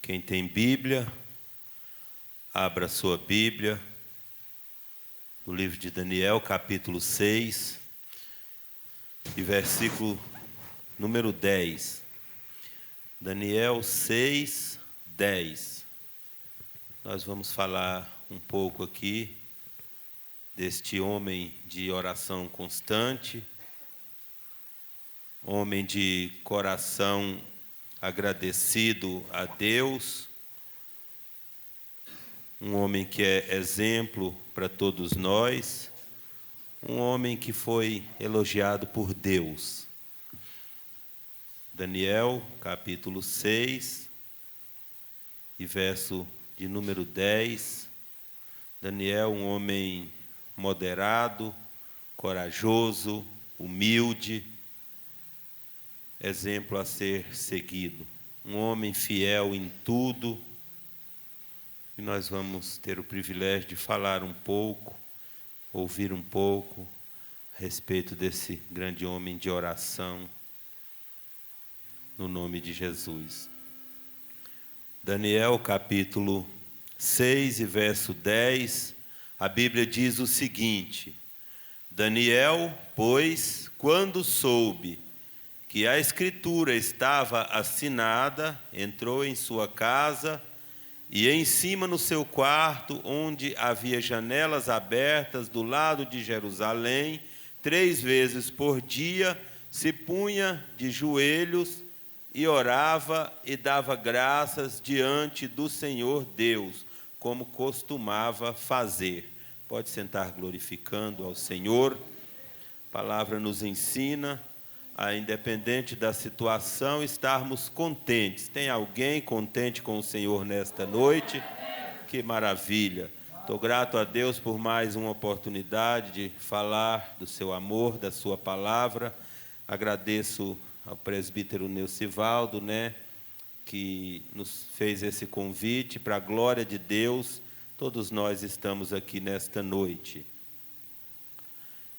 Quem tem Bíblia, abra sua Bíblia, no livro de Daniel, capítulo 6, e versículo número 10. Daniel 6, 10. Nós vamos falar um pouco aqui deste homem de oração constante, homem de coração agradecido a Deus, um homem que é exemplo para todos nós, um homem que foi elogiado por Deus. Daniel, capítulo 6, e verso de número 10. Daniel, um homem moderado, corajoso, humilde, exemplo a ser seguido. Um homem fiel em tudo. E nós vamos ter o privilégio de falar um pouco, ouvir um pouco a respeito desse grande homem de oração, no nome de Jesus. Daniel, capítulo 6 e verso 10, a Bíblia diz o seguinte: Daniel, pois, quando soube que a escritura estava assinada, entrou em sua casa e em cima no seu quarto, onde havia janelas abertas do lado de Jerusalém, 3 vezes por dia, se punha de joelhos e orava e dava graças diante do Senhor Deus, como costumava fazer. Pode sentar glorificando ao Senhor. A palavra nos ensina a, independente da situação, estarmos contentes. Tem alguém contente com o Senhor nesta noite? Que maravilha! Estou grato a Deus por mais uma oportunidade de falar do seu amor, da sua palavra. Agradeço ao presbítero Neucivaldo, que nos fez esse convite. Para a glória de Deus, todos nós estamos aqui nesta noite.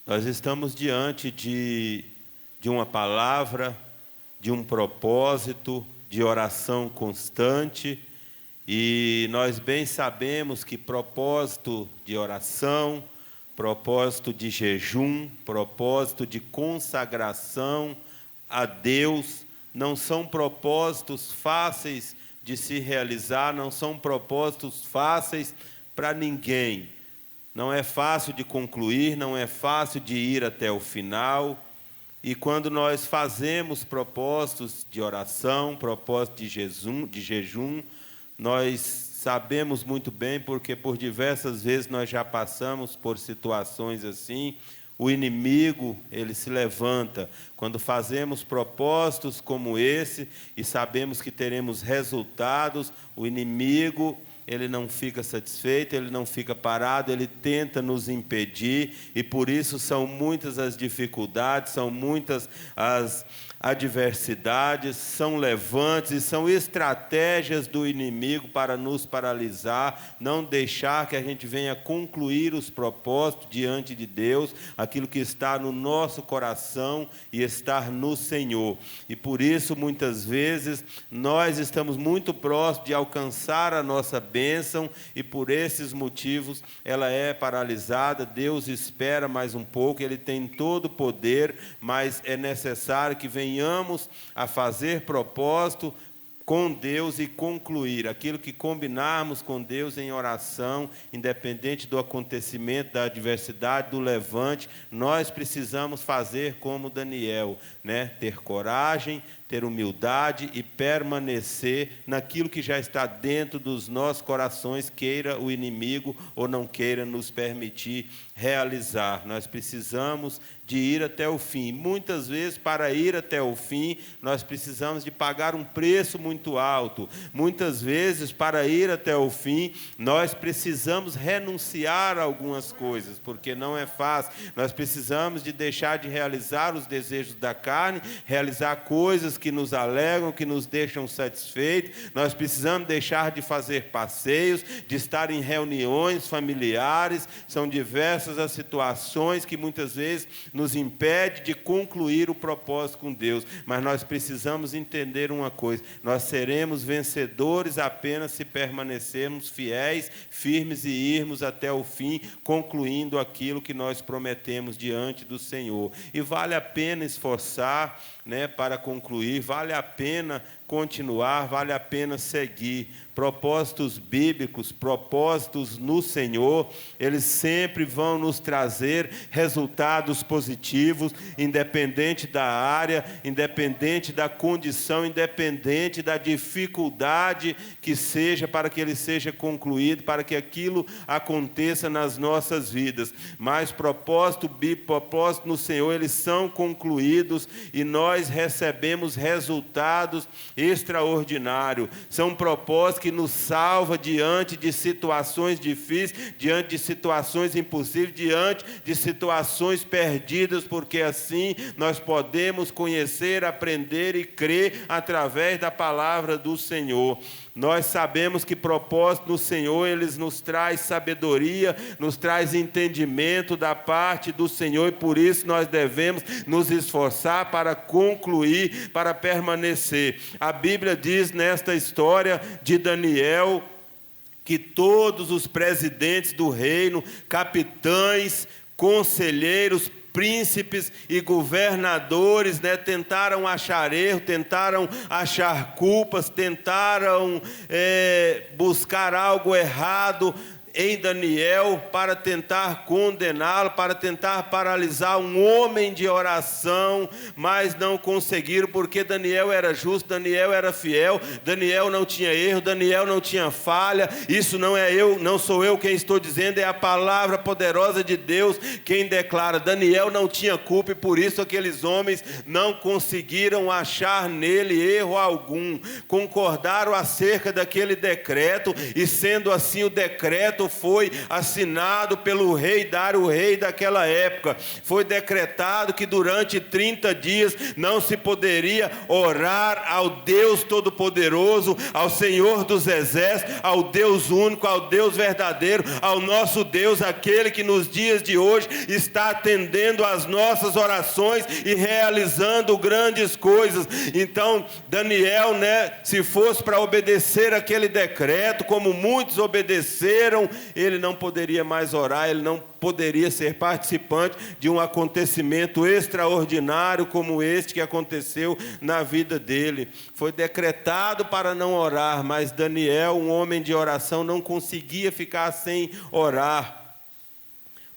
Nós estamos diante de uma palavra, de um propósito, de oração constante, e nós bem sabemos que propósito de oração, propósito de jejum, propósito de consagração a Deus, não são propósitos fáceis de se realizar, não são propósitos fáceis para ninguém. Não é fácil de concluir, não é fácil de ir até o final. E quando nós fazemos propósitos de oração, propósitos de jejum, nós sabemos muito bem, porque por diversas vezes nós já passamos por situações assim. O inimigo, ele se levanta quando fazemos propósitos como esse e sabemos que teremos resultados. O inimigo, ele não fica satisfeito, ele não fica parado, ele tenta nos impedir, e por isso são muitas as dificuldades, são muitas as adversidades, são levantes e são estratégias do inimigo para nos paralisar, não deixar que a gente venha concluir os propósitos diante de Deus, aquilo que está no nosso coração e estar no Senhor. E por isso, muitas vezes, nós estamos muito próximos de alcançar a nossa bênção, e por esses motivos ela é paralisada. Deus espera mais um pouco, Ele tem todo o poder, mas é necessário que venhamos a fazer propósito com Deus e concluir aquilo que combinarmos com Deus em oração, independente do acontecimento, da adversidade, do levante. Nós precisamos fazer como Daniel, ter coragem, ter humildade e permanecer naquilo que já está dentro dos nossos corações, queira o inimigo ou não queira nos permitir realizar. Nós precisamos de ir até o fim. Muitas vezes, para ir até o fim, nós precisamos de pagar um preço muito alto. Muitas vezes, para ir até o fim, nós precisamos renunciar a algumas coisas, porque não é fácil. Nós precisamos de deixar de realizar os desejos da carne, realizar coisas coisas que nos alegram, que nos deixam satisfeitos. Nós precisamos deixar de fazer passeios, de estar em reuniões familiares. São diversas as situações que muitas vezes nos impedem de concluir o propósito com Deus. Mas nós precisamos entender uma coisa: nós seremos vencedores apenas se permanecermos fiéis, firmes e irmos até o fim, concluindo aquilo que nós prometemos diante do Senhor. E vale a pena esforçar, para concluir, vale a pena continuar, vale a pena seguir. Propósitos bíblicos, propósitos no Senhor, eles sempre vão nos trazer resultados positivos, independente da área, independente da condição, independente da dificuldade que seja, para que ele seja concluído, para que aquilo aconteça nas nossas vidas. Mas propósito bíblico, propósito no Senhor, eles são concluídos e nós recebemos resultados extraordinários. São propósitos que nos salva diante de situações difíceis, diante de situações impossíveis, diante de situações perdidas, porque assim nós podemos conhecer, aprender e crer através da palavra do Senhor. Nós sabemos que propósito no Senhor, eles nos traz sabedoria, nos traz entendimento da parte do Senhor, e por isso nós devemos nos esforçar para concluir, para permanecer. A Bíblia diz nesta história de Daniel que todos os presidentes do reino, capitães, conselheiros, príncipes e governadores, tentaram achar erro, tentaram achar culpas, tentaram buscar algo errado em Daniel para tentar condená-lo, para tentar paralisar um homem de oração, mas não conseguiram, porque Daniel era justo, Daniel era fiel, Daniel não tinha erro, Daniel não tinha falha. Isso não sou eu quem estou dizendo, é a palavra poderosa de Deus quem declara. Daniel não tinha culpa, e por isso aqueles homens não conseguiram achar nele erro algum. Concordaram acerca daquele decreto, e sendo assim o decreto foi assinado pelo rei Dário, o rei daquela época. Foi decretado que durante 30 dias não se poderia orar ao Deus Todo-Poderoso, ao Senhor dos Exércitos, ao Deus único, ao Deus verdadeiro, ao nosso Deus, aquele que nos dias de hoje está atendendo às nossas orações e realizando grandes coisas. Então Daniel, se fosse para obedecer aquele decreto, como muitos obedeceram, ele não poderia mais orar, ele não poderia ser participante de um acontecimento extraordinário como este que aconteceu na vida dele. Foi decretado para não orar, mas Daniel, um homem de oração, não conseguia ficar sem orar.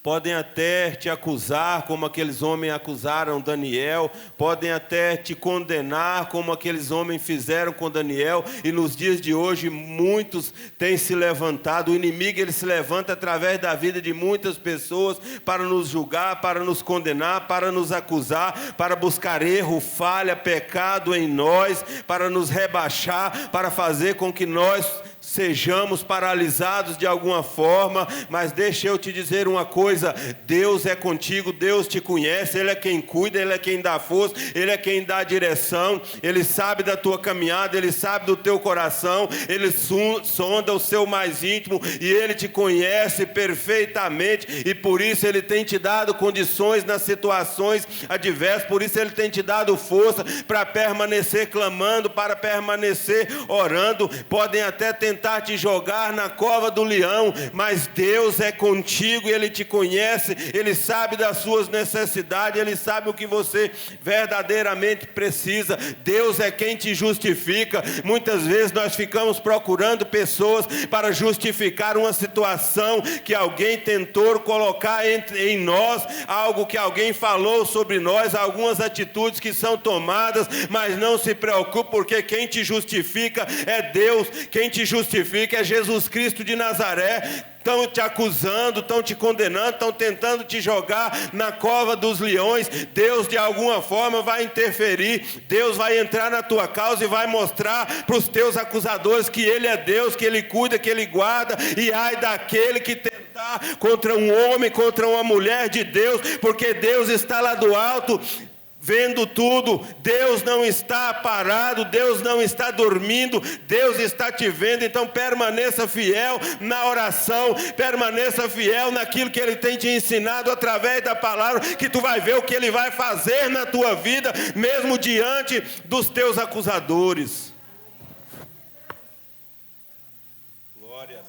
Podem até te acusar, como aqueles homens acusaram Daniel, podem até te condenar, como aqueles homens fizeram com Daniel, e nos dias de hoje muitos têm se levantado. O inimigo, ele se levanta através da vida de muitas pessoas para nos julgar, para nos condenar, para nos acusar, para buscar erro, falha, pecado em nós, para nos rebaixar, para fazer com que nós sejamos paralisados de alguma forma. Mas deixa eu te dizer uma coisa: Deus é contigo, Deus te conhece, Ele é quem cuida, Ele é quem dá força, Ele é quem dá direção, Ele sabe da tua caminhada, Ele sabe do teu coração, Ele sonda o seu mais íntimo, e Ele te conhece perfeitamente, e por isso Ele tem te dado condições nas situações adversas, por isso Ele tem te dado força para permanecer clamando, para permanecer orando. Podem até tentar te jogar na cova do leão, mas Deus é contigo, e Ele te conhece, Ele sabe das suas necessidades, Ele sabe o que você verdadeiramente precisa. Deus é quem te justifica. Muitas vezes nós ficamos procurando pessoas para justificar uma situação que alguém tentou colocar em nós, algo que alguém falou sobre nós, algumas atitudes que são tomadas, mas não se preocupe, porque quem te justifica é Deus, quem te justifica é Jesus Cristo de Nazaré. Estão te acusando, estão te condenando, estão tentando te jogar na cova dos leões. Deus de alguma forma vai interferir, Deus vai entrar na tua causa e vai mostrar para os teus acusadores que Ele é Deus, que Ele cuida, que Ele guarda. E ai daquele que tentar contra um homem, contra uma mulher de Deus, porque Deus está lá do alto vendo tudo. Deus não está parado, Deus não está dormindo, Deus está te vendo. Então permaneça fiel na oração, permaneça fiel naquilo que Ele tem te ensinado através da palavra, que tu vai ver o que Ele vai fazer na tua vida, mesmo diante dos teus acusadores. Glórias.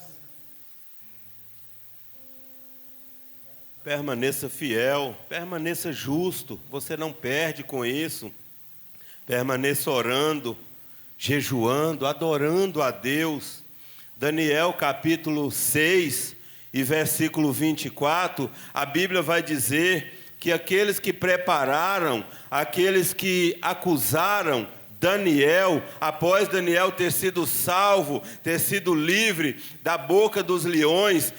Permaneça fiel, permaneça justo, você não perde com isso. Permaneça orando, jejuando, adorando a Deus. Daniel capítulo 6 e versículo 24, a Bíblia vai dizer que aqueles que prepararam, aqueles que acusaram Daniel, após Daniel ter sido salvo, ter sido livre da boca dos leões,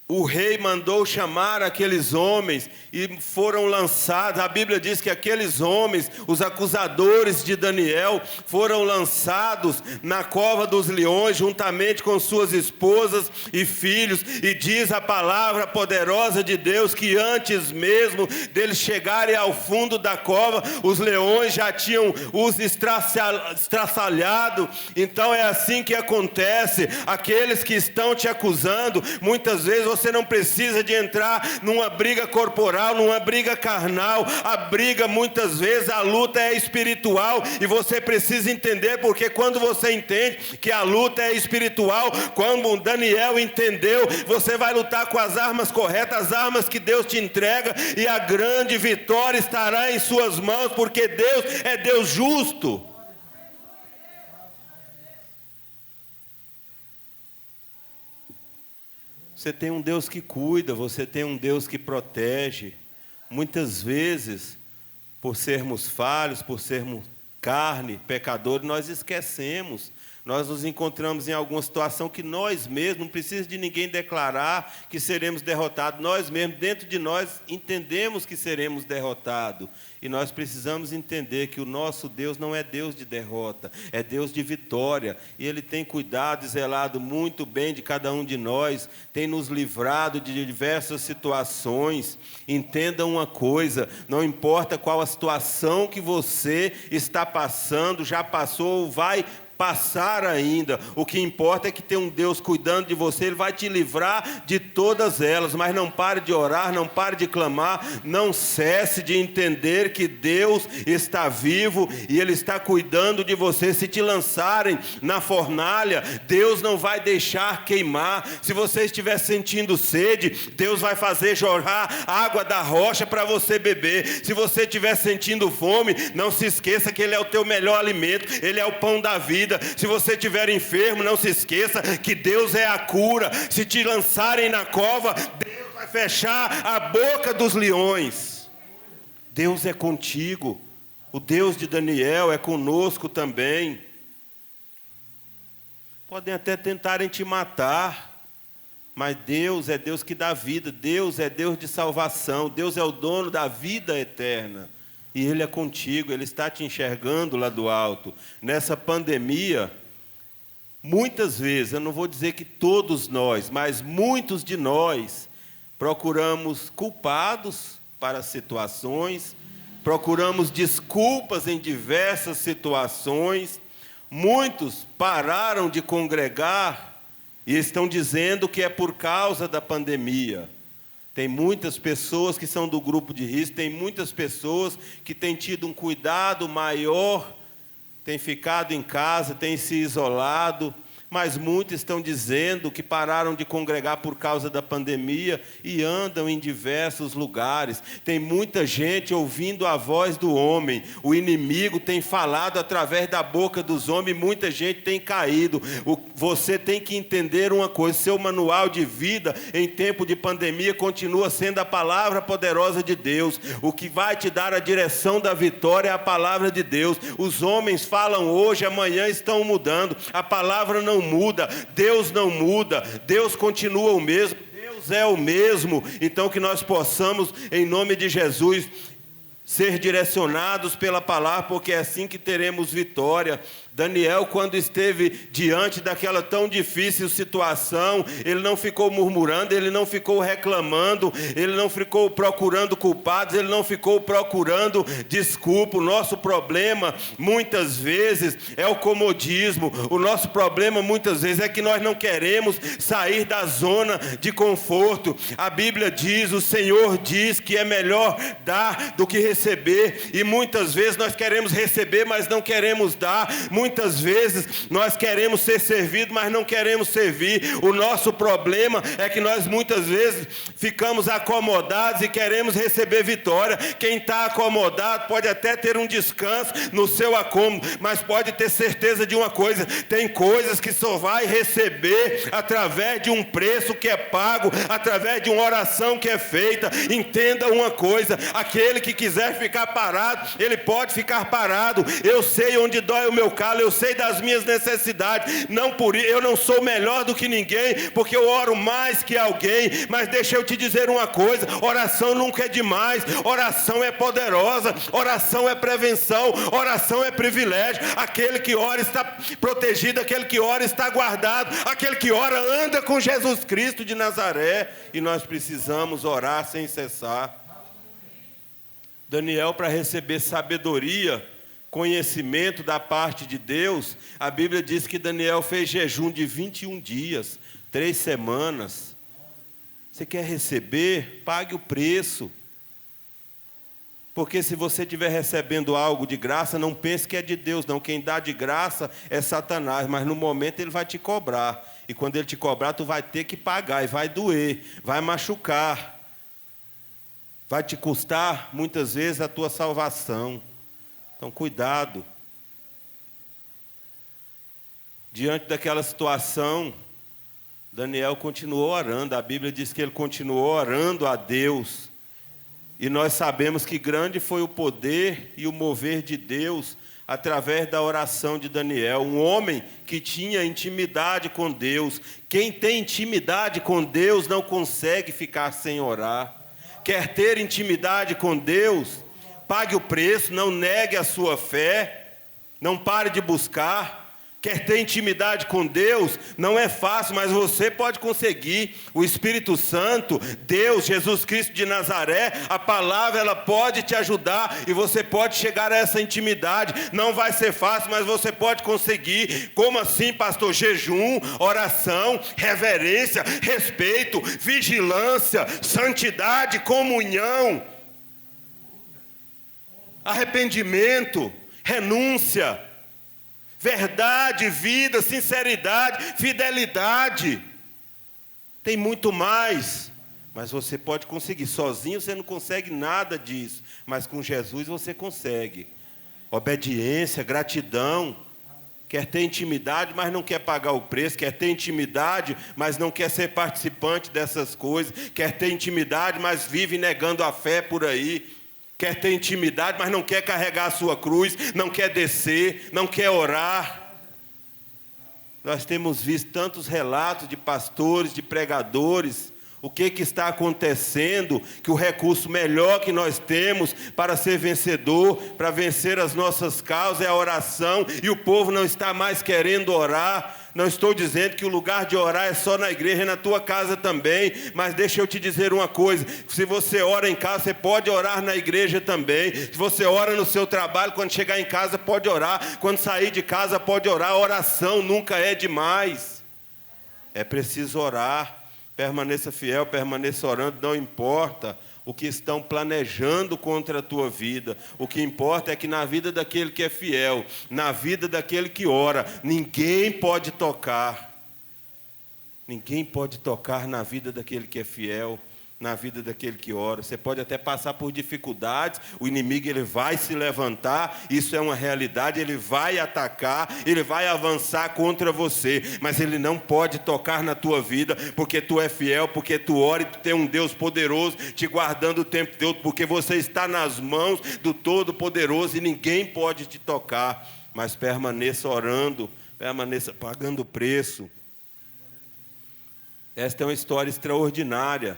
o rei mandou chamar aqueles homens e foram lançados. A Bíblia diz que aqueles homens, os acusadores de Daniel, foram lançados na cova dos leões, juntamente com suas esposas e filhos. E diz a palavra poderosa de Deus que antes mesmo deles chegarem ao fundo da cova, os leões já tinham os estraçalhado. Então é assim que acontece. Aqueles que estão te acusando, muitas vezes você não precisa de entrar numa briga corporal, numa briga carnal. A briga, muitas vezes, a luta é espiritual, e você precisa entender, porque quando você entende que a luta é espiritual, como Daniel entendeu, você vai lutar com as armas corretas, as armas que Deus te entrega, e a grande vitória estará em suas mãos, porque Deus é Deus justo. Você tem um Deus que cuida, você tem um Deus que protege. Muitas vezes, por sermos falhos, por sermos carne, pecadores, nós esquecemos. Nós nos encontramos em alguma situação que nós mesmos, não precisa de ninguém declarar que seremos derrotados. Nós mesmos, dentro de nós, entendemos que seremos derrotados. E nós precisamos entender que o nosso Deus não é Deus de derrota, é Deus de vitória. E Ele tem cuidado e zelado muito bem de cada um de nós, tem nos livrado de diversas situações. Entenda uma coisa, não importa qual a situação que você está passando, já passou ou vai passar ainda, o que importa é que tem um Deus cuidando de você. Ele vai te livrar de todas elas. Mas não pare de orar, não pare de clamar, não cesse de entender que Deus está vivo e Ele está cuidando de você. Se te lançarem na fornalha, Deus não vai deixar queimar. Se você estiver sentindo sede, Deus vai fazer jorrar água da rocha para você beber. Se você estiver sentindo fome, não se esqueça que Ele é o teu melhor alimento, Ele é o pão da vida. Se você estiver enfermo, não se esqueça que Deus é a cura. Se te lançarem na cova, Deus vai fechar a boca dos leões. Deus é contigo. O Deus de Daniel é conosco também. Podem até tentarem te matar, mas Deus é Deus que dá vida. Deus é Deus de salvação. Deus é o dono da vida eterna. E Ele é contigo, Ele está te enxergando lá do alto. Nessa pandemia, muitas vezes, eu não vou dizer que todos nós, mas muitos de nós procuramos culpados para as situações, procuramos desculpas em diversas situações. Muitos pararam de congregar e estão dizendo que é por causa da pandemia. Tem muitas pessoas que são do grupo de risco, tem muitas pessoas que têm tido um cuidado maior, têm ficado em casa, têm se isolado, mas muitos estão dizendo que pararam de congregar por causa da pandemia e andam em diversos lugares. Tem muita gente ouvindo a voz do homem, o inimigo tem falado através da boca dos homens, muita gente tem caído. Você tem que entender uma coisa: seu manual de vida em tempo de pandemia continua sendo a palavra poderosa de Deus. O que vai te dar a direção da vitória é a palavra de Deus. Os homens falam hoje, amanhã estão mudando, a palavra não muda, Deus não muda, Deus continua o mesmo, Deus é o mesmo. Então que nós possamos, em nome de Jesus, ser direcionados pela palavra, porque é assim que teremos vitória. Daniel, quando esteve diante daquela tão difícil situação, ele não ficou murmurando, ele não ficou reclamando, ele não ficou procurando culpados, ele não ficou procurando desculpa. O nosso problema, muitas vezes, é o comodismo. O nosso problema, muitas vezes, é que nós não queremos sair da zona de conforto. A Bíblia diz, o Senhor diz que é melhor dar do que receber, e muitas vezes nós queremos receber, mas não queremos dar. Muitas vezes nós queremos ser servidos, mas não queremos servir. O nosso problema é que nós muitas vezes ficamos acomodados e queremos receber vitória. Quem está acomodado pode até ter um descanso no seu acômodo, mas pode ter certeza de uma coisa: tem coisas que só vai receber através de um preço que é pago, através de uma oração que é feita. Entenda uma coisa: aquele que quiser ficar parado, ele pode ficar parado. Eu sei onde dói o meu calo, eu sei das minhas necessidades. Eu não sou melhor do que ninguém, porque eu oro mais que alguém. Mas deixa eu te dizer uma coisa: oração nunca é demais. Oração é poderosa, oração é prevenção, oração é privilégio. Aquele que ora está protegido, aquele que ora está guardado, aquele que ora anda com Jesus Cristo de Nazaré. E nós precisamos orar sem cessar. Daniel, para receber sabedoria, conhecimento da parte de Deus, a Bíblia diz que Daniel fez jejum de 21 dias, 3 semanas. Você quer receber? Pague o preço. Porque se você estiver recebendo algo de graça, não pense que é de Deus, não. Quem dá de graça é Satanás, mas no momento ele vai te cobrar. E quando ele te cobrar, tu vai ter que pagar, e vai doer, vai machucar. Vai te custar, muitas vezes, a tua salvação. Então, cuidado. Diante daquela situação, Daniel continuou orando. A Bíblia diz que ele continuou orando a Deus. E nós sabemos que grande foi o poder e o mover de Deus através da oração de Daniel. Um homem que tinha intimidade com Deus. Quem tem intimidade com Deus não consegue ficar sem orar. Quer ter intimidade com Deus? Pague o preço, não negue a sua fé, não pare de buscar. Quer ter intimidade com Deus? Não é fácil, mas você pode conseguir. O Espírito Santo, Deus, Jesus Cristo de Nazaré, a palavra, ela pode te ajudar e você pode chegar a essa intimidade. Não vai ser fácil, mas você pode conseguir. Como assim, pastor? Jejum, oração, reverência, respeito, vigilância, santidade, comunhão, arrependimento, renúncia, verdade, vida, sinceridade, fidelidade. Tem muito mais, mas você pode conseguir. Sozinho você não consegue nada disso, mas com Jesus você consegue. Obediência, gratidão. Quer ter intimidade, mas não quer pagar o preço. Quer ter intimidade, mas não quer ser participante dessas coisas. Quer ter intimidade, mas vive negando a fé por aí. Quer ter intimidade, mas não quer carregar a sua cruz, não quer descer, não quer orar. Nós temos visto tantos relatos de pastores, de pregadores. O que está acontecendo? Que o recurso melhor que nós temos para ser vencedor, para vencer as nossas causas, é a oração. E o povo não está mais querendo orar. Não estou dizendo que o lugar de orar é só na igreja, é na tua casa também. Mas deixa eu te dizer uma coisa: se você ora em casa, você pode orar na igreja também. Se você ora no seu trabalho, quando chegar em casa pode orar. Quando sair de casa pode orar. A oração nunca é demais. É preciso orar. Permaneça fiel, permaneça orando, não importa o que estão planejando contra a tua vida. O que importa é que na vida daquele que é fiel, na vida daquele que ora, ninguém pode tocar. Ninguém pode tocar na vida daquele que é fiel, na vida daquele que ora. Você pode até passar por dificuldades, o inimigo ele vai se levantar, isso é uma realidade, ele vai atacar, ele vai avançar contra você, mas ele não pode tocar na tua vida, porque tu é fiel, porque tu ora e tu tem um Deus poderoso te guardando o tempo todo, porque você está nas mãos do Todo-Poderoso e ninguém pode te tocar. Mas permaneça orando, permaneça pagando o preço. Esta é uma história extraordinária.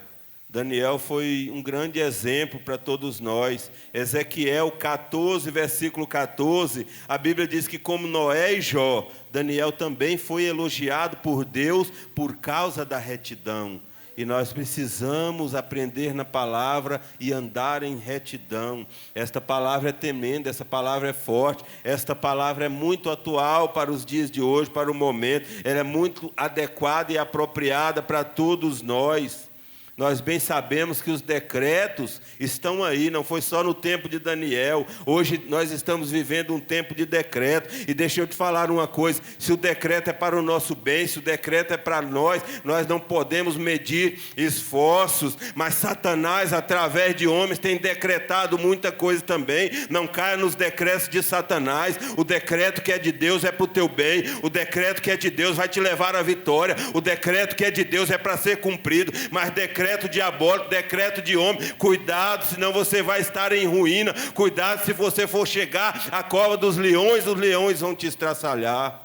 Daniel foi um grande exemplo para todos nós. Ezequiel 14, versículo 14, a Bíblia diz que como Noé e Jó, Daniel também foi elogiado por Deus por causa da retidão. E nós precisamos aprender na palavra e andar em retidão. Esta palavra é tremenda, essa palavra é forte, esta palavra é muito atual para os dias de hoje, para o momento. Ela é muito adequada e apropriada para todos nós. Nós bem sabemos que os decretos estão aí, não foi só no tempo de Daniel. Hoje nós estamos vivendo um tempo de decreto. E deixa eu te falar uma coisa, se o decreto é para o nosso bem, se o decreto é para nós não podemos medir esforços. Mas Satanás, através de homens, tem decretado muita coisa também. Não caia nos decretos de Satanás. O decreto que é de Deus é para o teu bem. O decreto que é de Deus vai te levar à vitória. O decreto que é de Deus é para ser cumprido. Mas decreto diabólico, decreto de homem, cuidado, senão você vai estar em ruína. Cuidado, se você for chegar à cova dos leões, os leões vão te estraçalhar,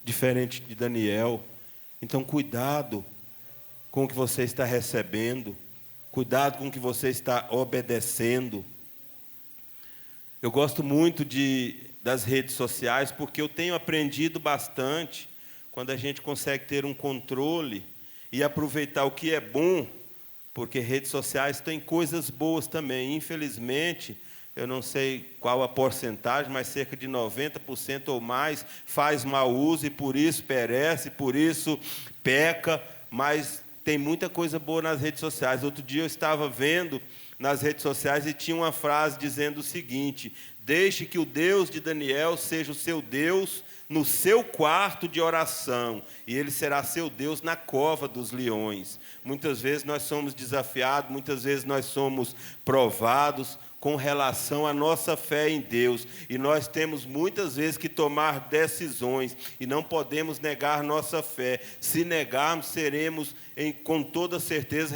diferente de Daniel. Então cuidado com o que você está recebendo, cuidado com o que você está obedecendo. Eu gosto muito das redes sociais, porque eu tenho aprendido bastante quando a gente consegue ter um controle e aproveitar o que é bom. Porque redes sociais têm coisas boas também. Infelizmente, eu não sei qual a porcentagem, mas cerca de 90% ou mais faz mau uso e por isso perece, por isso peca. Mas tem muita coisa boa nas redes sociais. Outro dia eu estava vendo nas redes sociais e tinha uma frase dizendo o seguinte: deixe que o Deus de Daniel seja o seu Deus no seu quarto de oração, e Ele será seu Deus na cova dos leões. Muitas vezes nós somos desafiados, muitas vezes nós somos provados com relação à nossa fé em Deus, e nós temos muitas vezes que tomar decisões, e não podemos negar nossa fé. Se negarmos, com toda certeza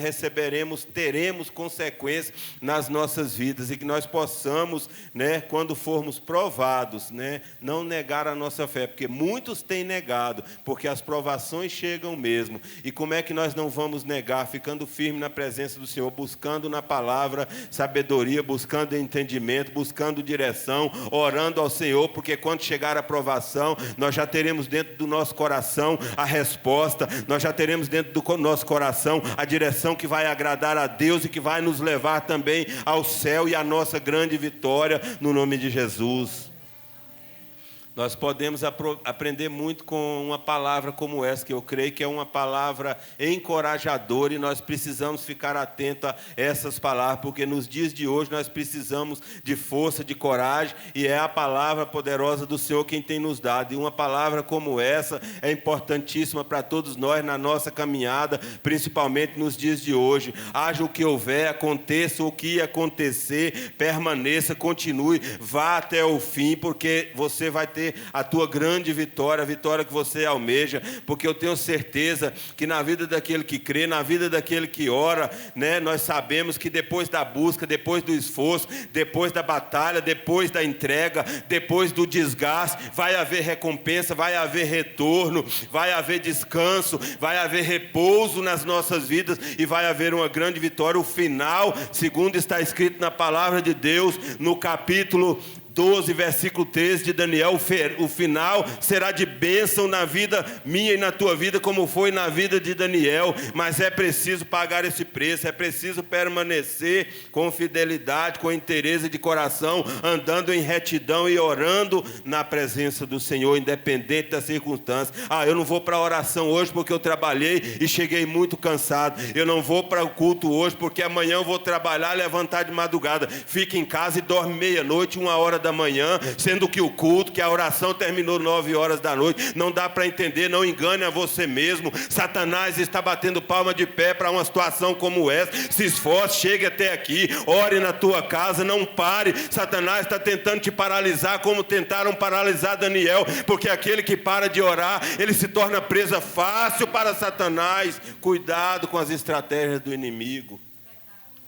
teremos consequências nas nossas vidas, e que nós possamos, quando formos provados, não negar a nossa fé, porque muitos têm negado, porque as provações chegam mesmo. E como é que nós não vamos negar? Ficando firme na presença do Senhor, buscando na palavra sabedoria, buscando entendimento, buscando direção, orando ao Senhor, porque quando chegar a provação, nós já teremos dentro do nosso coração a resposta, nós já teremos dentro do nosso coração a direção que vai agradar a Deus e que vai nos levar também ao céu e à nossa grande vitória, no nome de Jesus. Nós podemos aprender muito com uma palavra como essa, que eu creio que é uma palavra encorajadora, e nós precisamos ficar atentos a essas palavras, porque nos dias de hoje nós precisamos de força, de coragem, e é a palavra poderosa do Senhor quem tem nos dado. E uma palavra como essa é importantíssima para todos nós na nossa caminhada, principalmente nos dias de hoje. Haja o que houver, aconteça o que acontecer, permaneça, continue, vá até o fim, porque você vai ter a tua grande vitória, a vitória que você almeja, porque eu tenho certeza que na vida daquele que crê, na vida daquele que ora, nós sabemos que depois da busca, depois do esforço, depois da batalha, depois da entrega, depois do desgaste, vai haver recompensa, vai haver retorno, vai haver descanso, vai haver repouso nas nossas vidas e vai haver uma grande vitória. O final, segundo está escrito na palavra de Deus, no capítulo 12, versículo 13 de Daniel, o final será de bênção na vida minha e na tua vida, como foi na vida de Daniel. Mas é preciso pagar esse preço, é preciso permanecer com fidelidade, com interesse de coração, andando em retidão e orando na presença do Senhor, independente das circunstâncias. Eu não vou para a oração hoje porque eu trabalhei e cheguei muito cansado. Eu não vou para o culto hoje porque amanhã eu vou trabalhar, levantar de madrugada. Fica em casa e dorme meia-noite, 1h da manhã, sendo que o culto, que a oração terminou 9 horas da noite. Não dá para entender, não engane a você mesmo. Satanás está batendo palma de pé para uma situação como essa. Se esforce, chegue até aqui, ore na tua casa, não pare. Satanás está tentando te paralisar, como tentaram paralisar Daniel, porque aquele que para de orar, ele se torna presa fácil para Satanás. Cuidado com as estratégias do inimigo.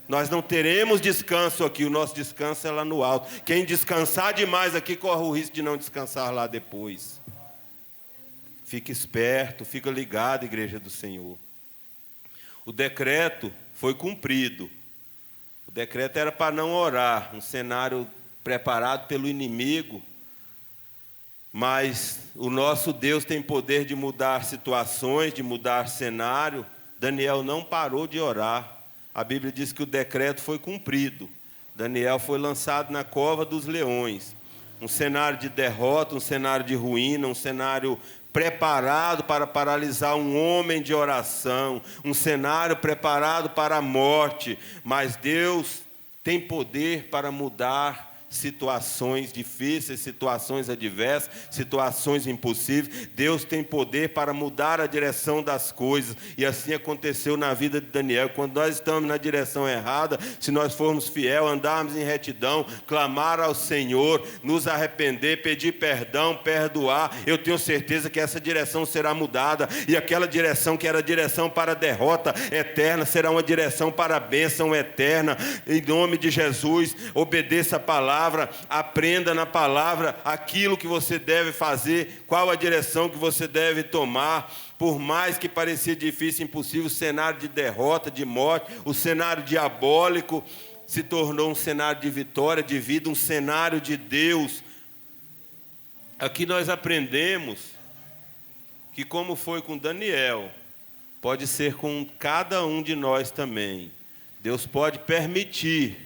Nós não teremos descanso aqui, o nosso descanso é lá no alto. Quem descansar demais aqui corre o risco de não descansar lá depois. Fique esperto, fica ligado, igreja do Senhor. o decreto foi cumprido. O decreto era para não orar, um cenário preparado pelo inimigo, mas o nosso Deus tem poder de mudar situações, de mudar cenário. Daniel não parou de orar. A Bíblia diz que o decreto foi cumprido. Daniel foi lançado na cova dos leões. Um cenário de derrota, um cenário de ruína, um cenário preparado para paralisar um homem de oração, um cenário preparado para a morte. Mas Deus tem poder para mudar situações difíceis, situações adversas, situações impossíveis. Deus tem poder para mudar a direção das coisas, e assim aconteceu na vida de Daniel. Quando nós estamos na direção errada, se nós formos fiel, andarmos em retidão, clamar ao Senhor, nos arrepender, pedir perdão, perdoar, eu tenho certeza que essa direção será mudada, e aquela direção que era direção para a derrota eterna, será uma direção para a bênção eterna. Em nome de Jesus, obedeça a palavra, aprenda na palavra aquilo que você deve fazer, qual a direção que você deve tomar. Por mais que parecia difícil, impossível, o cenário de derrota, de morte, o cenário diabólico se tornou um cenário de vitória, de vida, um cenário de Deus. Aqui nós aprendemos que, como foi com Daniel, pode ser com cada um de nós também. Deus pode permitir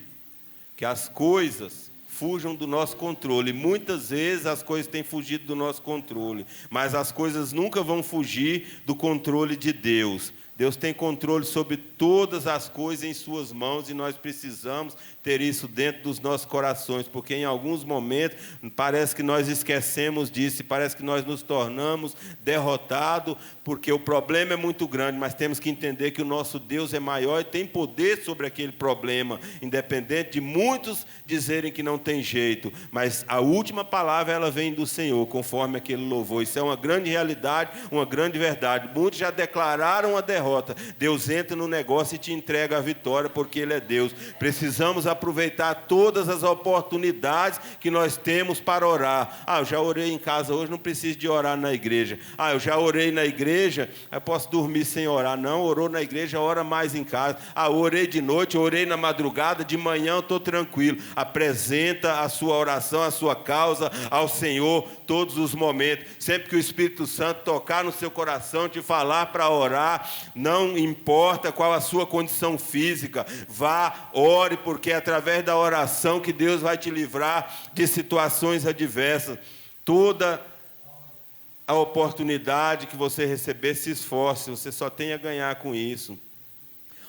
que as coisas fujam do nosso controle. Muitas vezes as coisas têm fugido do nosso controle, mas as coisas nunca vão fugir do controle de Deus. Deus tem controle sobre todas as coisas em suas mãos, e nós precisamos ter isso dentro dos nossos corações, porque em alguns momentos parece que nós esquecemos disso, e parece que nós nos tornamos derrotados, porque o problema é muito grande, mas temos que entender que o nosso Deus é maior e tem poder sobre aquele problema, independente de muitos dizerem que não tem jeito, mas a última palavra ela vem do Senhor, conforme aquele louvor. Isso é uma grande realidade, uma grande verdade. Muitos já declararam a derrota. Deus entra no negócio e te entrega a vitória, porque Ele é Deus. Precisamos aproveitar todas as oportunidades que nós temos para orar. Eu já orei em casa hoje, não preciso de orar na igreja. Eu já orei na igreja, eu posso dormir sem orar. Não, orou na igreja, ora mais em casa. Orei de noite, orei na madrugada, de manhã eu estou tranquilo. Apresenta a sua oração, a sua causa ao Senhor todos os momentos. Sempre que o Espírito Santo tocar no seu coração, te falar para orar, não importa qual a sua condição física, vá, ore, porque é através da oração que Deus vai te livrar de situações adversas. Toda a oportunidade que você receber, se esforce, você só tem a ganhar com isso.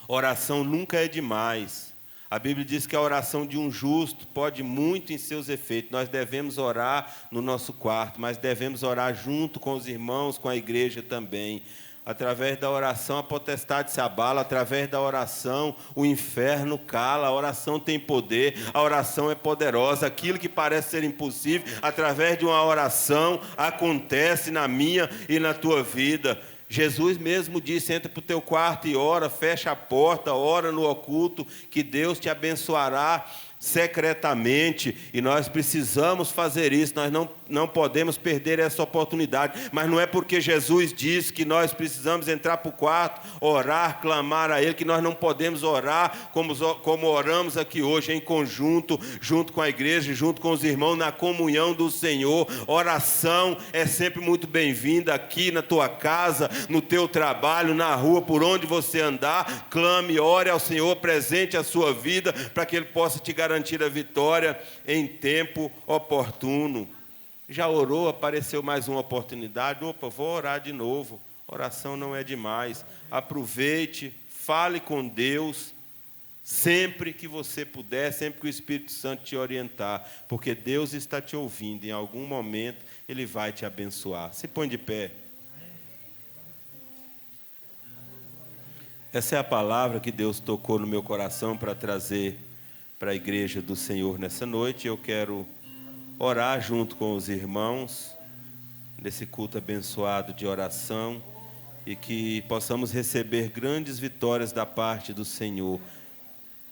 Oração nunca é demais. A Bíblia diz que a oração de um justo pode muito em seus efeitos. Nós devemos orar no nosso quarto, mas devemos orar junto com os irmãos, com a igreja também. Através da oração a potestade se abala, através da oração o inferno cala. A oração tem poder, a oração é poderosa. Aquilo que parece ser impossível, através de uma oração acontece na minha e na tua vida. Jesus mesmo disse: entra para o teu quarto e ora, fecha a porta, ora no oculto, que Deus te abençoará secretamente. E nós precisamos fazer isso, nós não podemos perder essa oportunidade. Mas não é porque Jesus disse que nós precisamos entrar para o quarto, orar, clamar a Ele, que nós não podemos orar como oramos aqui hoje, em conjunto, junto com a igreja, junto com os irmãos, na comunhão do Senhor. Oração é sempre muito bem-vinda aqui na tua casa, no teu trabalho, na rua, por onde você andar. Clame, ore ao Senhor, presente a sua vida, para que Ele possa te garantir a vitória em tempo oportuno. Já orou, apareceu mais uma oportunidade, vou orar de novo. Oração não é demais. Aproveite, fale com Deus sempre que você puder, sempre que o Espírito Santo te orientar, porque Deus está te ouvindo, em algum momento Ele vai te abençoar. Se põe de pé. Essa é a palavra que Deus tocou no meu coração para trazer para a igreja do Senhor nessa noite. Eu quero orar junto com os irmãos nesse culto abençoado de oração, e que possamos receber grandes vitórias da parte do Senhor.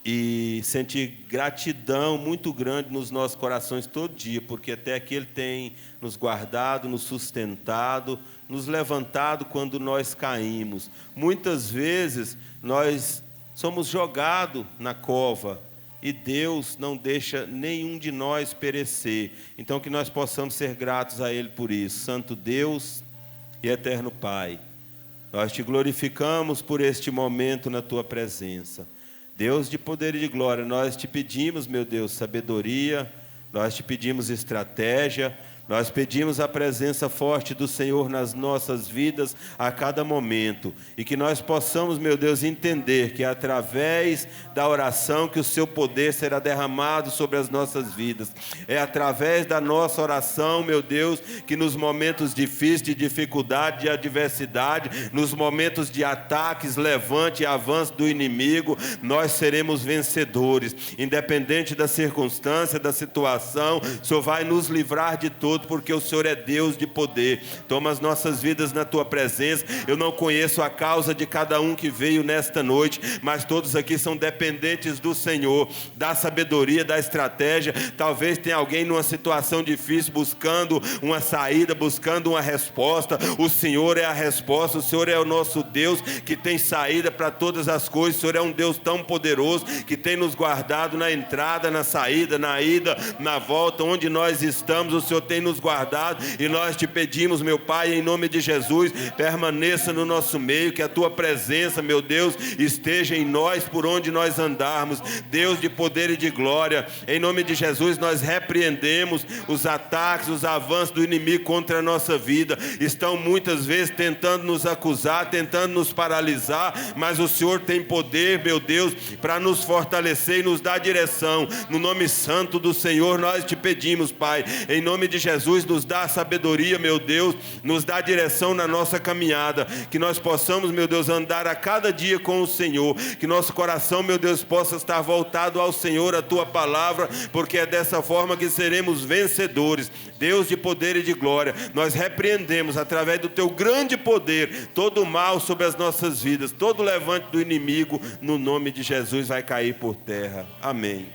e sentir gratidão muito grande nos nossos corações todo dia, porque até aqui Ele tem nos guardado, nos sustentado, nos levantado quando nós caímos. Muitas vezes nós somos jogados na cova e Deus não deixa nenhum de nós perecer. Então que nós possamos ser gratos a Ele por isso. Santo Deus e eterno Pai, nós te glorificamos por este momento na Tua presença. Deus de poder e de glória, nós te pedimos, meu Deus, sabedoria, nós te pedimos estratégia, nós pedimos a presença forte do Senhor nas nossas vidas a cada momento, e que nós possamos, meu Deus, entender que é através da oração que o seu poder será derramado sobre as nossas vidas. É através da nossa oração, meu Deus, que nos momentos difíceis, de dificuldade, de adversidade, nos momentos de ataques, levante e avanço do inimigo, nós seremos vencedores. Independente da circunstância, da situação, o Senhor vai nos livrar de tudo, porque o Senhor é Deus de poder. Toma as nossas vidas na Tua presença. Eu não conheço a causa de cada um que veio nesta noite, mas todos aqui são dependentes do Senhor, da sabedoria, da estratégia. Talvez tenha alguém numa situação difícil, buscando uma saída, buscando uma resposta. O Senhor é a resposta. O Senhor é o nosso Deus que tem saída para todas as coisas. O Senhor é um Deus tão poderoso que tem nos guardado na entrada, na saída, na ida, na volta, onde nós estamos. O Senhor tem nos guardado, e nós te pedimos, meu Pai, em nome de Jesus, permaneça no nosso meio, que a Tua presença, meu Deus, esteja em nós por onde nós andarmos. Deus de poder e de glória, em nome de Jesus, nós repreendemos os ataques, os avanços do inimigo contra a nossa vida. Estão muitas vezes tentando nos acusar, tentando nos paralisar, mas o Senhor tem poder, meu Deus, para nos fortalecer e nos dar direção. No nome santo do Senhor nós te pedimos, Pai, em nome de Jesus, nos dá sabedoria, meu Deus, nos dá direção na nossa caminhada, que nós possamos, meu Deus, andar a cada dia com o Senhor, que nosso coração, meu Deus, possa estar voltado ao Senhor, a Tua palavra, porque é dessa forma que seremos vencedores. Deus de poder e de glória, nós repreendemos através do Teu grande poder todo o mal sobre as nossas vidas, todo levante do inimigo, no nome de Jesus, vai cair por terra. Amém.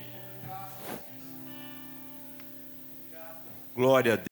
Glória a Deus.